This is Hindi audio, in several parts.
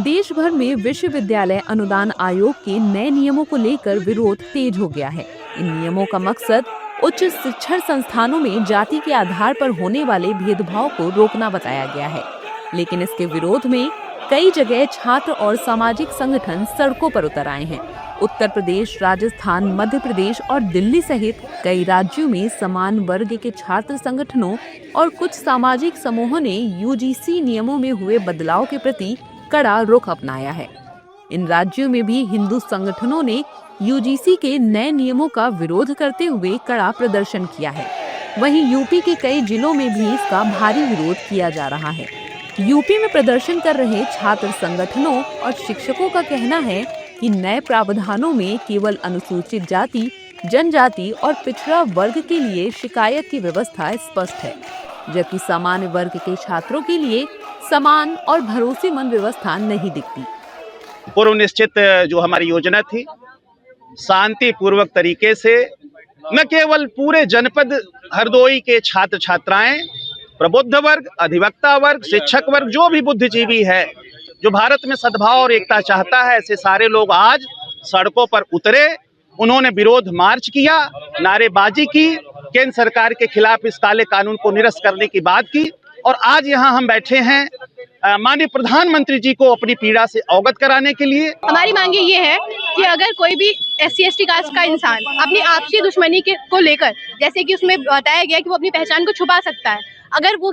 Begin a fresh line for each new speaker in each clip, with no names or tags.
देश भर में विश्वविद्यालय अनुदान आयोग के नए नियमों को लेकर विरोध तेज हो गया है। इन नियमों का मकसद उच्च शिक्षण संस्थानों में जाति के आधार पर होने वाले भेदभाव को रोकना बताया गया है। लेकिन इसके विरोध में कई जगह छात्र और सामाजिक संगठन सड़कों पर उतर आए हैं। उत्तर प्रदेश, राजस्थान, मध्य प्रदेश और दिल्ली सहित कई राज्यों में समान वर्ग के छात्र संगठनों और कुछ सामाजिक समूहों ने यूजीसी नियमों में हुए बदलाव के प्रति कड़ा रुख अपनाया है। इन राज्यों में भी हिंदू संगठनों ने यूजीसी के नए नियमों का विरोध करते हुए कड़ा प्रदर्शन किया है। वहीं यूपी के कई जिलों में भी इसका भारी विरोध किया जा रहा है। यूपी में प्रदर्शन कर रहे छात्र संगठनों और शिक्षकों का कहना है कि नए प्रावधानों में केवल अनुसूचित जाति, जनजाति और पिछड़ा वर्ग के लिए शिकायत की व्यवस्था स्पष्ट है, जबकि सामान्य वर्ग के छात्रों के लिए समान और भरोसेमंद व्यवस्था नहीं दिखती।
पूर्व निश्चित जो हमारी योजना थी, शांति पूर्वक तरीके से न केवल पूरे जनपद हरदोई के छात्र छात्राएं, प्रबुद्ध वर्ग, अधिवक्ता वर्ग, शिक्षक वर्ग, जो भी बुद्धिजीवी है, जो भारत में सद्भाव और एकता चाहता है, ऐसे सारे लोग आज सड़कों पर उतरे। उन्होंने विरोध मार्च किया, नारेबाजी की, केंद्र सरकार के खिलाफ इस काले कानून को निरस्त करने की बात की। और आज यहाँ हम बैठे हैं माननीय प्रधानमंत्री जी को अपनी पीड़ा से अवगत कराने के लिए।
हमारी मांगे ये है कि अगर कोई भी SC/ST कास्ट का इंसान अपनी आपसी दुश्मनी को लेकर, जैसे कि उसमें बताया गया कि वो अपनी पहचान को छुपा सकता है, अगर वो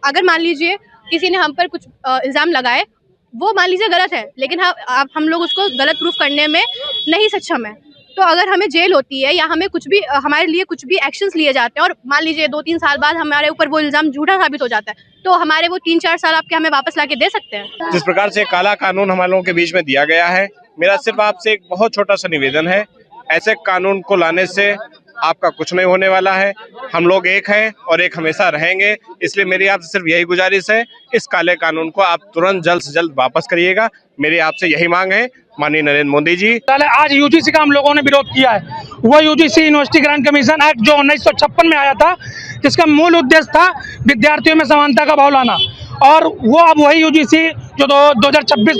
अगर मान लीजिए किसी ने हम पर कुछ इल्जाम लगाए, वो मान लीजिए गलत है, लेकिन हम लोग उसको गलत प्रूफ करने में नहीं सक्षम है, तो अगर हमें जेल होती है या हमें हमारे लिए कुछ भी एक्शंस लिए जाते हैं और मान लीजिए 2-3 साल बाद हमारे ऊपर वो इल्जाम झूठा साबित हो जाता है, तो हमारे वो 3-4 साल आपके हमें वापस लाके दे सकते हैं।
जिस प्रकार से काला कानून हम लोगों के बीच में दिया गया है, मेरा सिर्फ आपसे एक बहुत छोटा सा निवेदन है, ऐसे कानून को लाने से आपका कुछ नहीं होने वाला है। हम लोग एक हैं और एक हमेशा रहेंगे, इसलिए मेरी आपसे सिर्फ यही गुजारिश है, इस काले कानून को आप तुरंत जल्द से जल्द वापस करिएगा। मेरी आपसे यही मांग है माननीय नरेंद्र मोदी जी।
आज यूजीसी का हम लोगों ने विरोध किया है। वो UGC university grant commission act जो 1956 में आया था, जिसका मूल उद्देश्य था विद्यार्थियों में समानता का भाव लाना, और वो अब वही यूजीसी जो 2026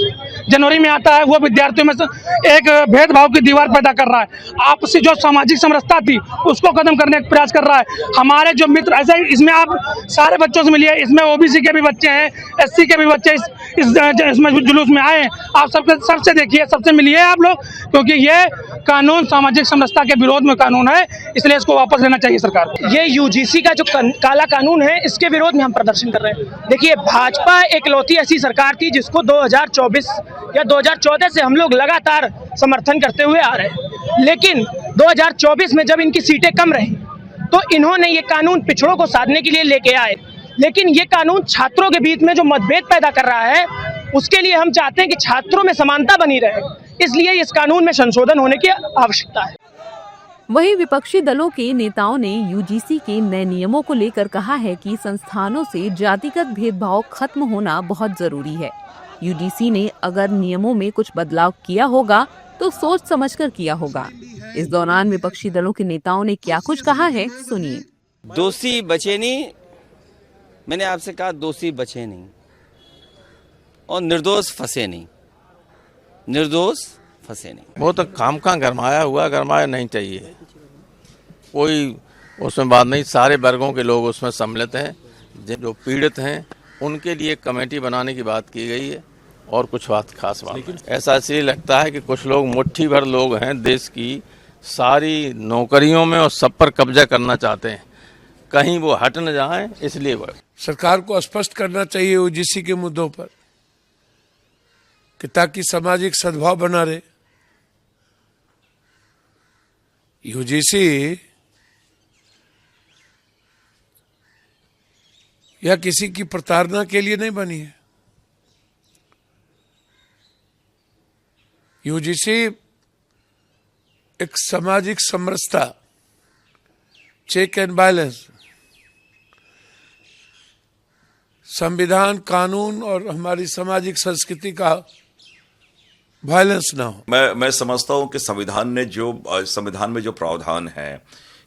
जनवरी में आता है, वो विद्यार्थियों में एक भेदभाव की दीवार पैदा कर रहा है। आपसी जो सामाजिक समरसता थी उसको खत्म करने का प्रयास कर रहा है। हमारे जो मित्र, ऐसे इसमें आप सारे बच्चों से मिलिए, इसमें OBC के भी बच्चे हैं, SC के भी बच्चे इसमें जुलूस में आए हैं। आप सबसे देखिए, सबसे मिलिए आप लोग, क्योंकि ये कानून सामाजिक समरसता के विरोध में कानून है, इसलिए इसको वापस लेना चाहिए सरकार को।
ये यूजीसी का जो काला कानून है, इसके विरोध में हम प्रदर्शन कर रहे हैं। देखिए, भाजपा एकलौती ऐसी सरकार थी जिसको 2024 या 2014 से हम लोग लगातार समर्थन करते हुए आ रहे हैं, लेकिन 2024 में जब इनकी सीटें कम रही तो इन्होंने ये कानून पिछड़ों को साधने के लिए लेके आए, लेकिन ये कानून छात्रों के बीच में जो मतभेद पैदा कर रहा है, उसके लिए हम चाहते हैं कि छात्रों में समानता बनी रहे, इसलिए इस कानून में संशोधन होने की आवश्यकता है।
वहीं विपक्षी दलों के नेताओं ने यूजीसी के नए नियमों को लेकर कहा है कि संस्थानों से जातिगत भेदभाव खत्म होना बहुत जरूरी है। यूजीसी ने अगर नियमों में कुछ बदलाव किया होगा तो सोच समझकर किया होगा। इस दौरान विपक्षी दलों के नेताओं ने क्या कुछ कहा है, सुनिए।
दोषी बचे नहीं, मैंने आपसे कहा दोषी बचे नहीं और निर्दोष फंसे नहीं, निर्दोष फंसे नहीं।
वो तो काम का गरमाया नहीं चाहिए, कोई उसमें बात नहीं। सारे वर्गों के लोग उसमें सम्मिलित हैं, जो पीड़ित हैं उनके लिए कमेटी बनाने की बात की गई है, और कुछ बात खास बात ऐसा इसलिए लगता है कि कुछ लोग, मुट्ठी भर लोग हैं, देश की सारी नौकरियों में और सब पर कब्जा करना चाहते हैं, कहीं वो हट न जाएं, इसलिए वो
सरकार को स्पष्ट करना चाहिए यूजीसी के मुद्दों पर, कि ताकि सामाजिक सद्भाव बना रहे। यूजीसी या किसी की प्रताड़ना के लिए नहीं बनी है। यूजीसी एक सामाजिक समरसता, चेक एंड बैलेंस, संविधान, कानून और हमारी सामाजिक संस्कृति का वायलेंस ना हो।
मैं समझता हूं कि संविधान में जो प्रावधान है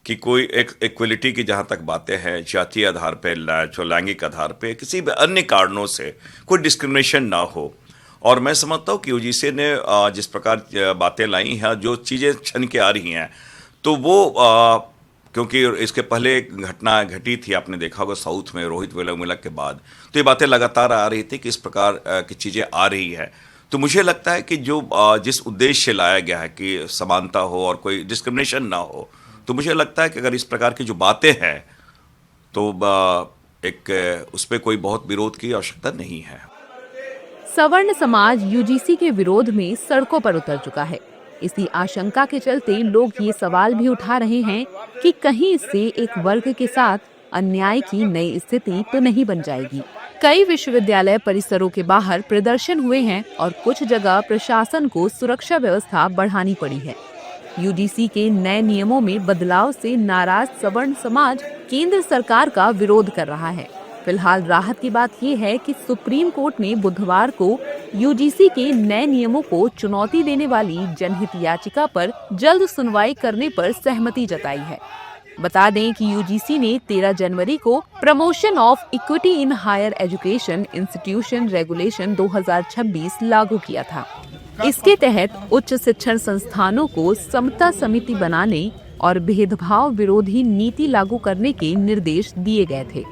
कि कोई एक इक्वलिटी की जहां तक बातें हैं, जातीय आधार पे, जो लैंगिक आधार पे, किसी भी अन्य कारणों से कोई डिस्क्रिमिनेशन ना हो, और मैं समझता हूँ कि यूजीसी ने जिस प्रकार बातें लाई हैं, जो चीज़ें छन के आ रही हैं, तो वो क्योंकि इसके पहले एक घटना घटी थी, आपने देखा होगा साउथ में रोहित वेमुला के बाद, तो ये बातें लगातार आ रही थी कि इस प्रकार की चीज़ें आ रही है। तो मुझे लगता है कि जो जिस उद्देश्य से लाया गया है कि समानता हो और कोई डिस्क्रिमिनेशन ना हो, तो मुझे लगता है कि अगर इस प्रकार की जो बातें हैं तो उस पर कोई बहुत विरोध की आवश्यकता नहीं है।
सवर्ण समाज यूजीसी के विरोध में सड़कों पर उतर चुका है। इसी आशंका के चलते लोग ये सवाल भी उठा रहे हैं कि कहीं इससे एक वर्ग के साथ अन्याय की नई स्थिति तो नहीं बन जाएगी। कई विश्वविद्यालय परिसरों के बाहर प्रदर्शन हुए हैं और कुछ जगह प्रशासन को सुरक्षा व्यवस्था बढ़ानी पड़ी है। यूजीसी के नए नियमों में बदलाव से नाराज सवर्ण समाज केंद्र सरकार का विरोध कर रहा है। फिलहाल राहत की बात यह है कि सुप्रीम कोर्ट ने बुधवार को यूजीसी के नए नियमों को चुनौती देने वाली जनहित याचिका पर जल्द सुनवाई करने पर सहमति जताई है। बता दें कि यूजीसी ने 13 जनवरी को promotion of equity in higher education institution regulation 2026 लागू किया था। इसके तहत उच्च शिक्षण संस्थानों को समता समिति बनाने और भेदभाव विरोधी नीति लागू करने के निर्देश दिए गए थे।